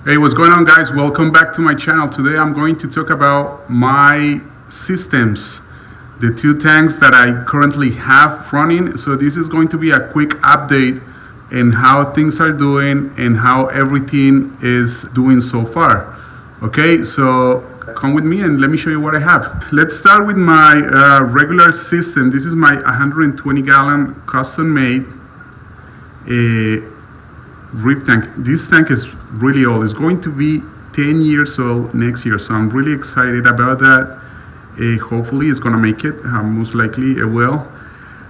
Hey, what's going on, guys? Welcome back to my channel. Today I'm going to talk about my systems, the two tanks that I currently have running. So this is going to be a quick update in how things are doing and how everything is doing so far. Okay, so come with me and let me show you what I have. Let's start with my regular system. This is my 120 gallon custom made reef tank. This tank is really old. It's going to be 10 years old next year, so I'm really excited about that. Hopefully it's gonna make it. Most likely it will.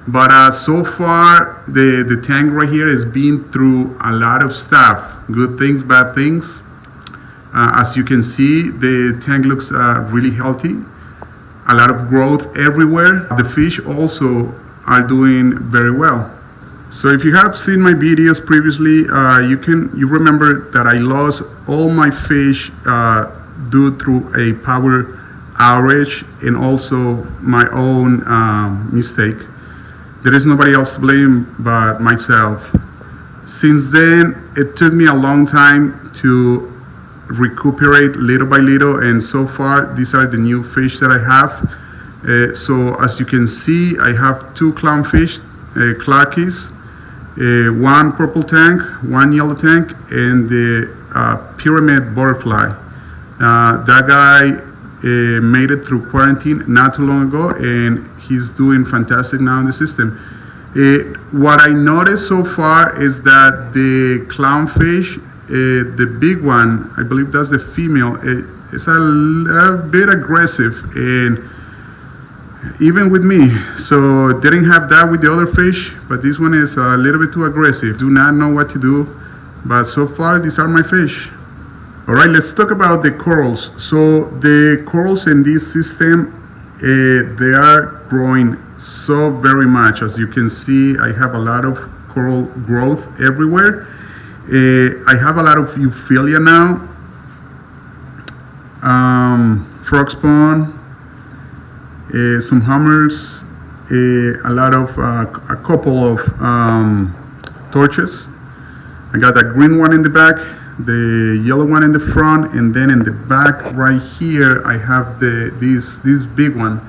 But so far the tank right here has been through a lot of stuff, good things, bad things. As you can see, the tank looks really healthy. A lot of growth everywhere. The fish also are doing very well. So if you have seen my videos previously, you remember that I lost all my fish due through a power outage and also my own mistake. There is nobody else to blame but myself. Since then, it took me a long time to recuperate little by little, and so far these are the new fish that I have. So as you can see, I have two clownfish, clarkies. One purple tank, one yellow tank, and the pyramid butterfly. That guy made it through quarantine not too long ago, and he's doing fantastic now in the system. What I noticed so far is that the clownfish, the big one, I believe that's the female, is a bit aggressive, and even with me. So didn't have that with the other fish, but this one is a little bit too aggressive. Do not know what to do, but so far these are my fish. All right, let's talk about the corals. So the corals in this system, they are growing so very much. As you can see, I have a lot of coral growth everywhere. I have a lot of euphilia now, frog spawn, some hummers, a couple of torches. I got that green one in the back, the yellow one in the front, and then in the back right here I have this big one.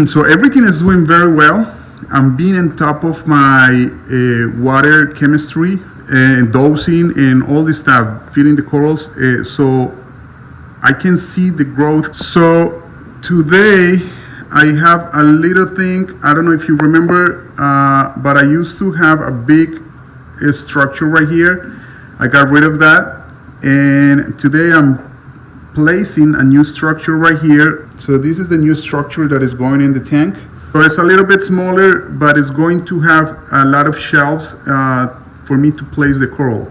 So everything is doing very well. I'm being on top of my water chemistry and dosing and all this stuff, feeding the corals, so I can see the growth. So today I have a little thing, I don't know if you remember, but I used to have a big structure right here. I got rid of that, and today I'm placing a new structure right here. So this is the new structure that is going in the tank. So it's a little bit smaller, but it's going to have a lot of shelves for me to place the coral.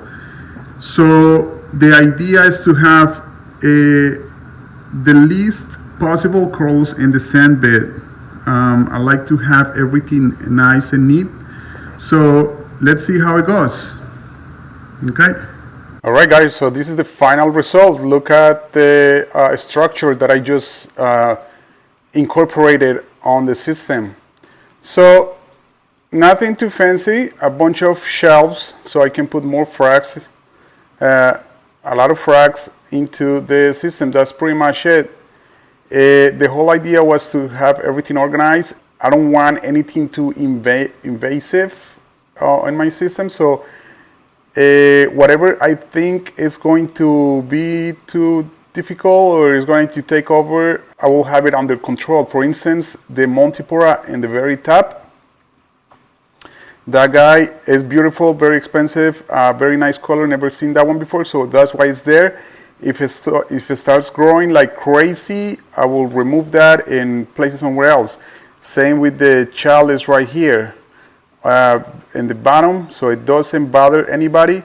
So the idea is to have the least possible corals in the sand bed. I like to have everything nice and neat. So let's see how it goes. Okay. All right, guys. So this is the final result. Look at the structure that I just incorporated on the system. So nothing too fancy. A bunch of shelves so I can put more frags, a lot of frags into the system. That's pretty much it. The whole idea was to have everything organized. I don't want anything too invasive in my system, so whatever I think is going to be too difficult or is going to take over, I will have it under control. For instance, the Montipora in the very top, that guy is beautiful, very expensive, very nice color, never seen that one before, so that's why it's there. If it starts growing like crazy, I will remove that and place it somewhere else. Same with the chalice right here in the bottom, so it doesn't bother anybody.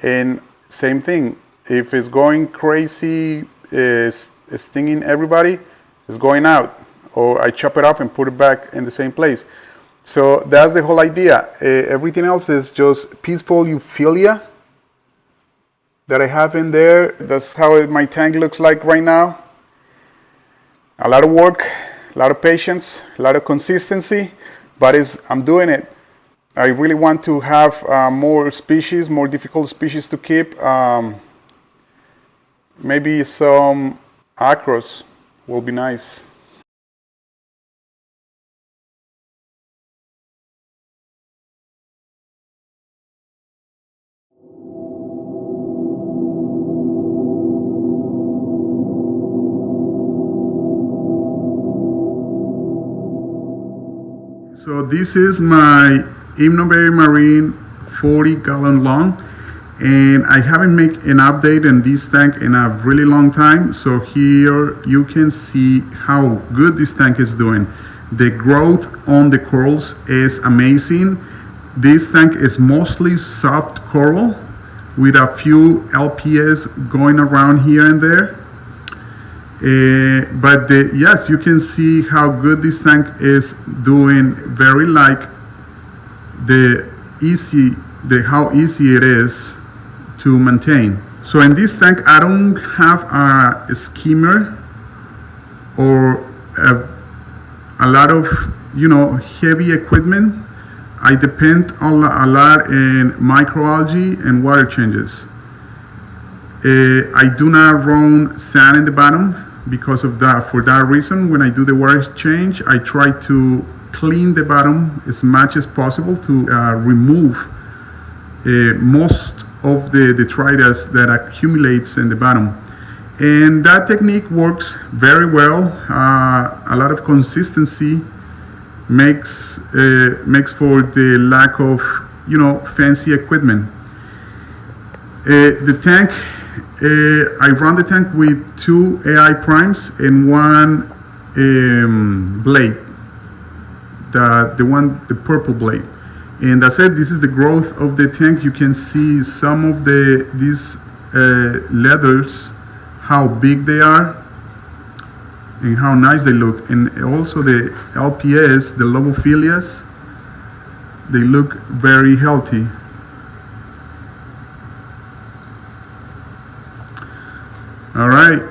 And same thing, if it's going crazy, stinging everybody, it's going out. Or I chop it off and put it back in the same place. So that's the whole idea. Everything else is just peaceful euphilia that I have in there. That's how my tank looks like right now. A lot of work, a lot of patience, a lot of consistency, but I'm doing it. I really want to have more species, more difficult species to keep. maybe some acros will be nice. So this is my Imnoberry Marine 40-gallon long, and I haven't made an update in this tank in a really long time. So here you can see how good this tank is doing. The growth on the corals is amazing. This tank is mostly soft coral with a few LPS going around here and there. But yes, you can see how good this tank is doing. Very like how easy it is to maintain. So in this tank, I don't have a skimmer or a lot of heavy equipment. I depend a lot in microalgae and water changes. I do not run sand in the bottom because of that. For that reason, when I do the water change, I try to clean the bottom as much as possible to remove most of the detritus that accumulates in the bottom. And that technique works very well. A lot of consistency makes for the lack of fancy equipment. The tank, I run the tank with 2 AI primes and 1 blade, the purple blade. And that's it. This is the growth of the tank. You can see some of these leathers, how big they are and how nice they look. And also the LPS, the lobophilias, they look very healthy. All right.